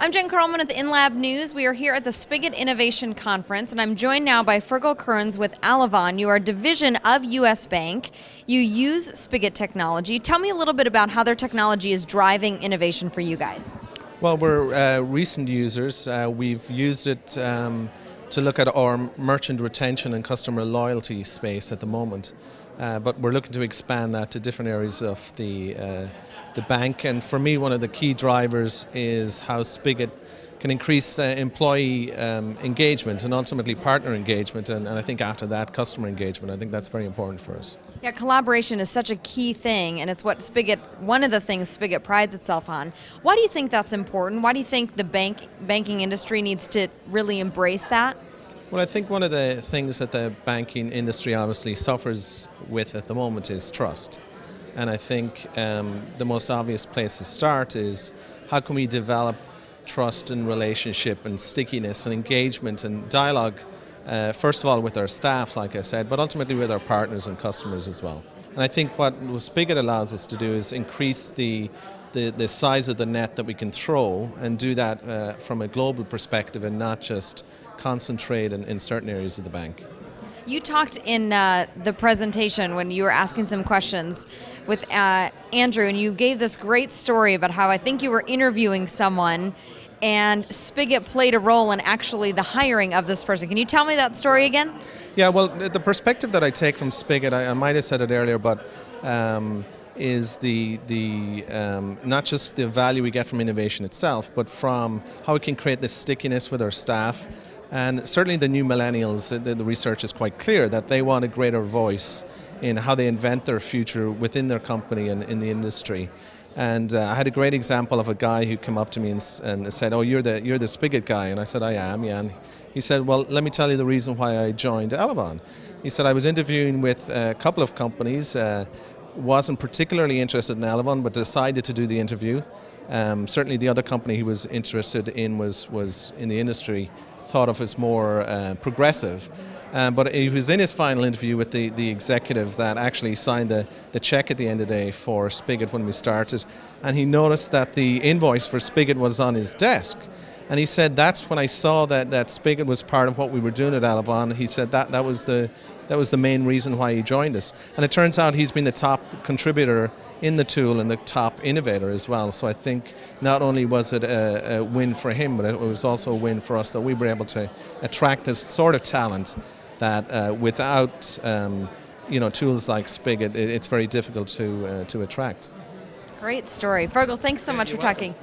I'm Jen Carlman at the InLab News. We are here at the Spigot Innovation Conference, and I'm joined now by Fergal Kerns with Elavon. You are a division of U.S. Bank. You use Spigot technology. Tell me a little bit about how their technology is driving innovation for you guys. Well, we're recent users. We've used it to look at our merchant retention and customer loyalty space at the moment. But we're looking to expand that to different areas of the bank. And for me, one of the key drivers is how Spigot can increase employee engagement and ultimately partner engagement, and I think after that, customer engagement. I think that's very important for us. Yeah, collaboration is such a key thing, and it's what one of the things Spigot prides itself on. Why do you think that's important? Why do you think the banking industry needs to really embrace that? Well, I think one of the things that the banking industry obviously suffers with at the moment is trust. And I think the most obvious place to start is how can we develop trust and relationship and stickiness and engagement and dialogue, first of all with our staff, like I said, but ultimately with our partners and customers as well. And I think what Spigot allows us to do is increase the size of the net that we can throw and do that from a global perspective and not just concentrate in certain areas of the bank. You talked in the presentation when you were asking some questions with Andrew, and you gave this great story about how I think you were interviewing someone and Spigot played a role in actually the hiring of this person. Can you tell me that story again? Yeah, well, the perspective that I take from Spigot, I might have said it earlier, but is the not just the value we get from innovation itself, but from how we can create this stickiness with our staff. And certainly the new millennials, the research is quite clear that they want a greater voice in how they invent their future within their company and in the industry. And I had a great example of a guy who came up to me and said, "Oh, you're the Spigot guy," and I said, "I am, yeah." And he said, "Well, let me tell you the reason why I joined Elavon." He said, "I was interviewing with a couple of companies, wasn't particularly interested in Elavon, but decided to do the interview. Certainly the other company he was interested in was in the industry, thought of as more progressive. But he was in his final interview with the executive that actually signed the check at the end of the day for Spigot when we started, and he noticed that the invoice for Spigot was on his desk. And he said, that's when I saw that Spigot was part of what we were doing at Elavon. He said that was the main reason why he joined us. And it turns out he's been the top contributor in the tool and the top innovator as well. So I think not only was it a win for him, but it was also a win for us that we were able to attract this sort of talent that without tools like Spigot, it's very difficult to attract. Great story. Fergal, thanks so much for talking.